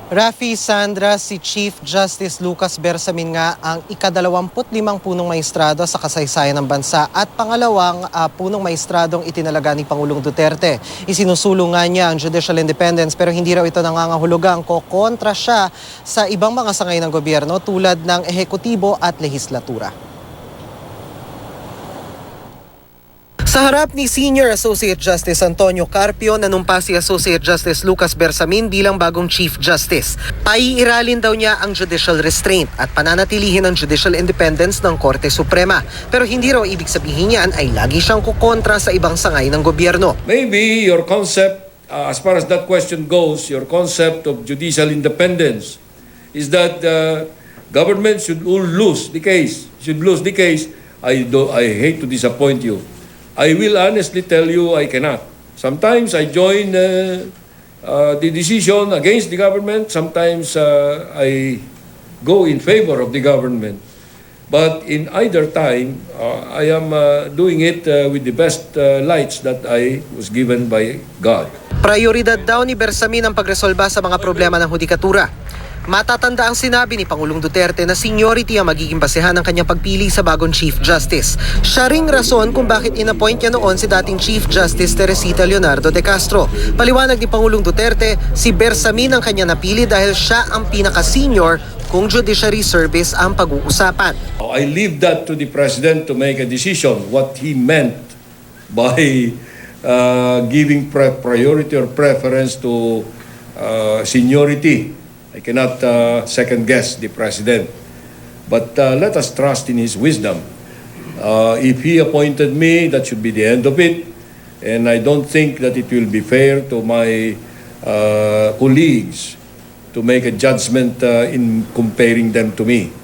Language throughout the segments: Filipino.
Rafi, Sandra, si Chief Justice Lucas Bersamin nga ang ika-25 punong maestrado sa kasaysayan ng bansa at pangalawang punong maestradong itinalaga ni Pangulong Duterte. Isinusulong nga niya ang judicial independence pero hindi raw ito nangangahulugang kokontra siya sa ibang mga sangay ng gobyerno tulad ng ehekutibo at lehislatura. Sa harap ni Senior Associate Justice Antonio Carpio, nanumpa si Associate Justice Lucas Bersamin bilang bagong Chief Justice. Paiiralin daw niya ang judicial restraint at pananatilihin ang judicial independence ng Korte Suprema. Pero hindi raw ibig sabihin niyan ay lagi siyang kukontra sa ibang sangay ng gobyerno. Maybe your concept, as far as that question goes, your concept of judicial independence is that government should lose the case. I hate to disappoint you. I will honestly tell you I cannot. Sometimes I join the decision against the government. Sometimes I go in favor of the government. But in either time, I am doing it with the best lights that I was given by God. Prioridad daw ni Bersamin ang pagresolba sa mga problema ng hudikatura. Matatanda ang sinabi ni Pangulong Duterte na seniority ang magiging basehan ng kanyang pagpili sa bagong Chief Justice. Siya ring rason kung bakit inappoint niya noon si dating Chief Justice Teresita Leonardo de Castro. Paliwanag ni Pangulong Duterte, si Bersamin ang kanya napili dahil siya ang pinaka-senior kung judiciary service ang pag-uusapan. I leave that to the President to make a decision what he meant by giving priority or preference to seniority. I cannot second guess the President. But let us trust in his wisdom. If he appointed me, that should be the end of it. And I don't think that it will be fair to my colleagues to make a judgment in comparing them to me.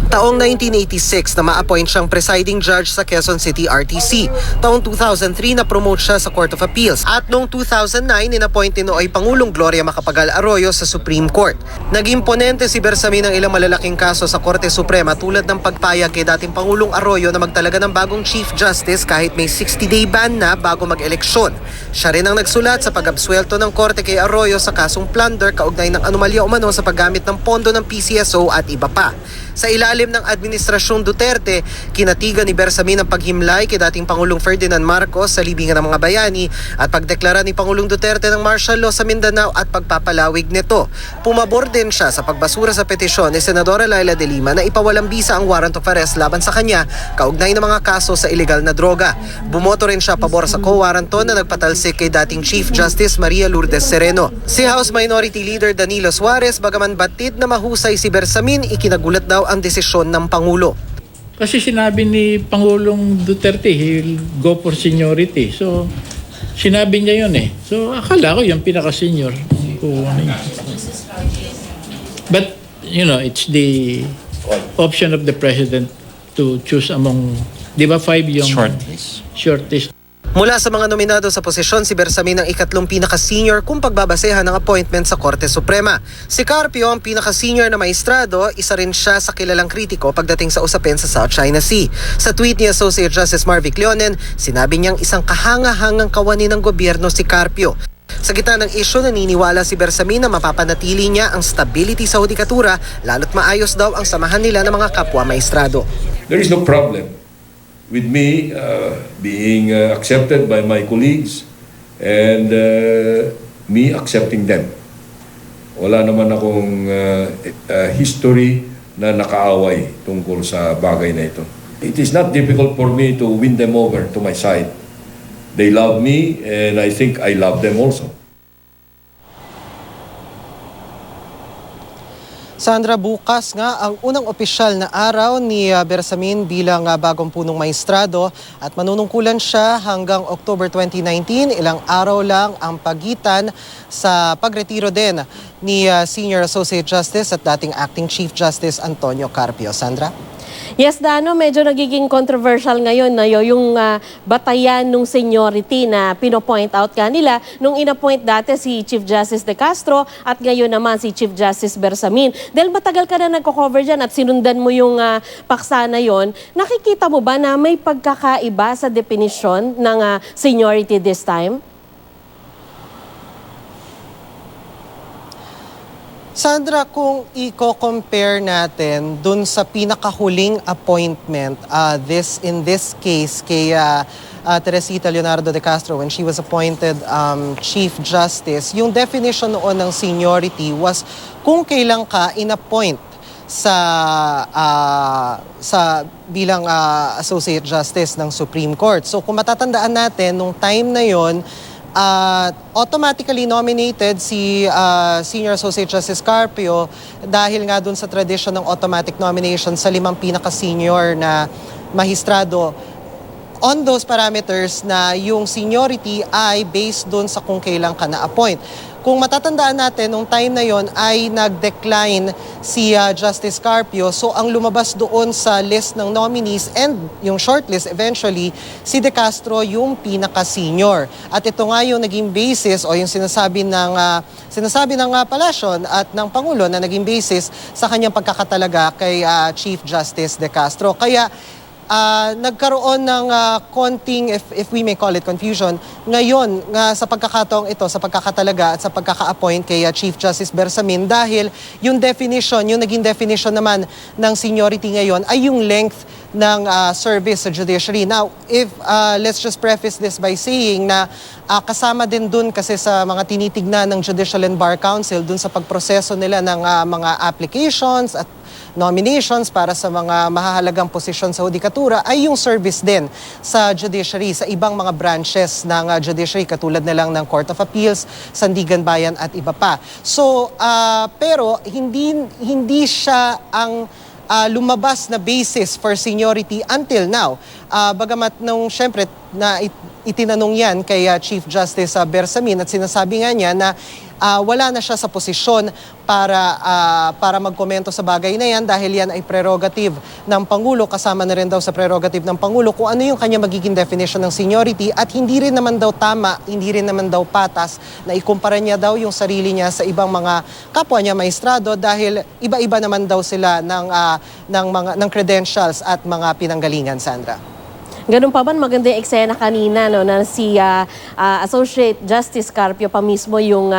Taong 1986 na ma-appoint siyang presiding judge sa Quezon City RTC. Taong 2003 na-promote siya sa Court of Appeals. At noong 2009, in-appoint ni Nooy Pangulong Gloria Macapagal Arroyo sa Supreme Court. Naging ponente si Bersamin ng ilang malalaking kaso sa Korte Suprema tulad ng pagpayag kay dating Pangulong Arroyo na magtalaga ng bagong Chief Justice kahit may 60-day ban na bago mag-eleksyon. Siya rin ang nagsulat sa pag-absuelto ng Korte kay Arroyo sa kasong plunder kaugnay ng anomalya umano sa paggamit ng pondo ng PCSO at iba pa. Sa ilalim ng Administrasyong Duterte, kinatigan ni Bersamin ang paghimlay kay dating Pangulong Ferdinand Marcos sa libingan ng mga bayani at pagdeklara ni Pangulong Duterte ng martial law sa Mindanao at pagpapalawig nito. Pumabor din siya sa pagbasura sa petisyon ni Senadora Laila de Lima na ipawalang bisa ang warrant of arrest laban sa kanya kaugnay ng mga kaso sa illegal na droga. Bumoto rin siya pabor sa co-warranton na nagpatalsik kay dating Chief Justice Maria Lourdes Sereno. Si House Minority Leader Danilo Suarez, bagaman batid na mahusay si Bersamin, ikinagulat daw ang desisyon ng Pangulo. Kasi sinabi ni Pangulong Duterte, he'll go for seniority. So, sinabi niya yun eh. So, akala ko yung pinaka-senior. But, you know, it's the option of the President to choose among, di ba 5 yung shortlist. Mula sa mga nominado sa posisyon, si Bersamin ang ikatlong pinaka-senior kung pagbabasehan ng appointment sa Korte Suprema. Si Carpio ang pinaka-senior na maestrado, isa rin siya sa kilalang kritiko pagdating sa usapin sa South China Sea. Sa tweet ni Associate Justice Marvic Leonen, sinabi niyang isang kahanga-hangang kawani ng gobyerno si Carpio. Sa gitna ng isyu, naniniwala si Bersamin na mapapanatili niya ang stability sa hudikatura, lalo't maayos daw ang samahan nila ng mga kapwa maestrado. There is no problem with me being accepted by my colleagues and me accepting them. Wala naman akong history na nakaaway tungkol sa bagay na ito. It is not difficult for me to win them over to my side. They love me and I think I love them also. Sandra, bukas nga ang unang opisyal na araw ni Bersamin bilang bagong punong maestrado at manunungkulan siya hanggang October 2019. Ilang araw lang ang pagitan sa pagretiro din ni Senior Associate Justice at dating Acting Chief Justice Antonio Carpio. Sandra? Yes, Dano, medyo nagiging controversial ngayon na yung batayan ng seniority na pino-point out kanila nung inapoint dati si Chief Justice De Castro at ngayon naman si Chief Justice Bersamin. Dahil matagal ka na nagko-cover dyan at sinundan mo yung paksa na yon, nakikita mo ba na may pagkakaiba sa definition ng seniority this time? Sandra, kung i-compare natin dun sa pinakahuling appointment, in this case kay Teresita Leonardo de Castro when she was appointed Chief Justice, yung definition noon ng seniority was kung kailan ka in-appoint sa bilang Associate Justice ng Supreme Court. So kung matatandaan natin, nung time na yon, automatically nominated si Senior Associate Justice Carpio dahil nga dun sa tradition ng automatic nomination sa 5 pinaka-senior na mahistrado on those parameters na yung seniority ay based dun sa kung kailan ka na-appoint. Kung matatandaan natin, nung time na yon ay nag-decline si Justice Carpio. So ang lumabas doon sa list ng nominees and yung shortlist eventually, si De Castro yung pinaka-senior. At ito nga yung naging basis o yung sinasabi ng palasyo at ng Pangulo na naging basis sa kanyang pagkakatalaga kay Chief Justice De Castro. Kaya nagkaroon ng konting, if we may call it confusion, ngayon nga sa pagkakataong ito, sa pagkakatalaga at sa pagkaka-appoint kay Chief Justice Bersamin dahil yung naging definition naman ng seniority ngayon ay yung length ng service sa judiciary. Now, let's just preface this by saying na kasama din dun kasi sa mga tinitignan ng Judicial and Bar Council dun sa pagproseso nila ng mga applications at nominations para sa mga mahahalagang posisyon sa hudikatura ay yung service din sa judiciary, sa ibang mga branches ng judiciary katulad na lang ng Court of Appeals, Sandigan Bayan at iba pa. So, pero hindi siya ang lumabas na basis for seniority until now. Bagamat nung syempre na itinanong yan kay Chief Justice Bersamin at sinasabi nga niya na wala na siya sa posisyon para magkomento sa bagay na yan dahil yan ay prerogative ng Pangulo, kasama na rin daw sa prerogative ng Pangulo kung ano yung kanya magiging definition ng seniority at hindi rin naman daw tama, hindi rin naman daw patas na ikumpara niya daw yung sarili niya sa ibang mga kapwa niya maestrado dahil iba-iba naman daw sila ng credentials at mga pinanggalingan, Sandra. Ganun pa ba, maganda yung eksena kanina no, na si Associate Justice Carpio pa mismo yung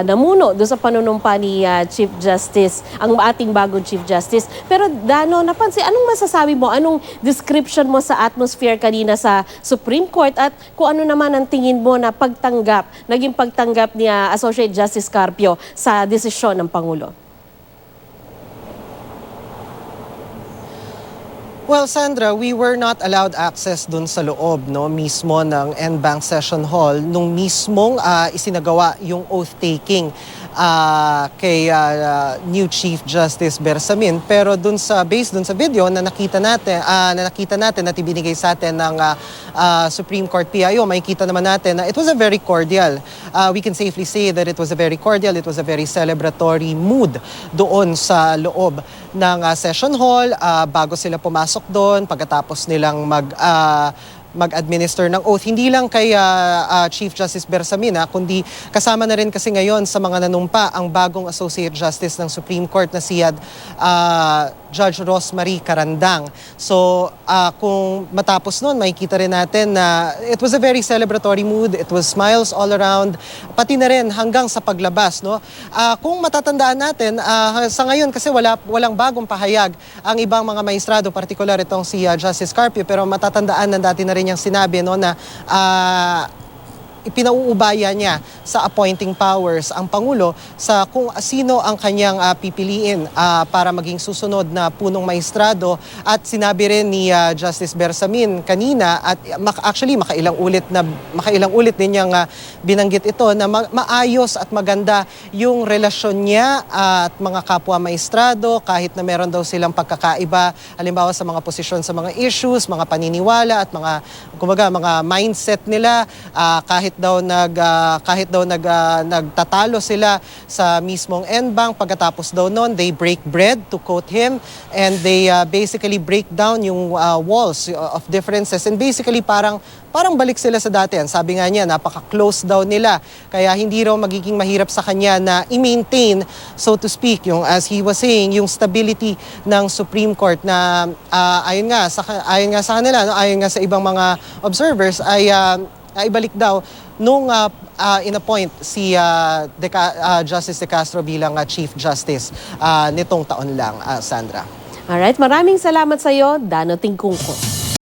namuno doon sa panunumpa ni Chief Justice, ang ating bagong Chief Justice. Pero Dano, napansin, anong masasabi mo? Anong description mo sa atmosphere kanina sa Supreme Court at kung ano naman ang tingin mo na naging pagtanggap ni Associate Justice Carpio sa desisyon ng Pangulo? Well, Sandra, we were not allowed access dun sa loob mismo ng NBank Session Hall nung mismong isinagawa yung oath-taking kay new Chief Justice Bersamin. Pero based dun sa video na nakita natin at ibinigay sa atin ng Supreme Court PIO, makikita naman natin na it was a very cordial. We can safely say that it was a very cordial, it was a very celebratory mood doon sa loob ng session hall bago sila pumasok doon, pagkatapos nilang mag-administer ng oath. Hindi lang kay Chief Justice Bersamin, kundi kasama na rin kasi ngayon sa mga nanumpa ang bagong Associate Justice ng Supreme Court na si Judge Rosemary Carandang. So, kung matapos nun, makikita rin natin na it was a very celebratory mood. It was smiles all around. Pati na rin hanggang sa paglabas. Kung matatandaan natin, sa ngayon kasi walang bagong pahayag ang ibang mga maestrado, partikular itong si Justice Carpio, pero matatandaan na dati na rin niyang sinabi na ipinauubaya niya sa appointing powers ang Pangulo sa kung sino ang kanyang pipiliin para maging susunod na punong maestrado. At sinabi rin ni Justice Bersamin kanina at actually makailang ulit din niyang binanggit ito na maayos at maganda yung relasyon niya at mga kapwa maestrado kahit na meron daw silang pagkakaiba halimbawa sa mga posisyon sa mga issues, mga paniniwala at mga mindset nila kahit daw nagtatalo sila sa mismong NBank. Pagkatapos daw noon, they break bread, to quote him, and they basically break down yung walls of differences and basically parang balik sila sa dati. Sabi nga niya, napaka-close daw nila. Kaya hindi raw magiging mahirap sa kanya na i-maintain, so to speak, yung as he was saying, yung stability ng Supreme Court na ayon nga sa kanila, ayon nga sa ibang mga observers ay ibalik daw nung inappoint si Justice De Castro bilang Chief Justice nitong taon lang, Sandra. Alright, maraming salamat sa iyo, Dano Tingkungko.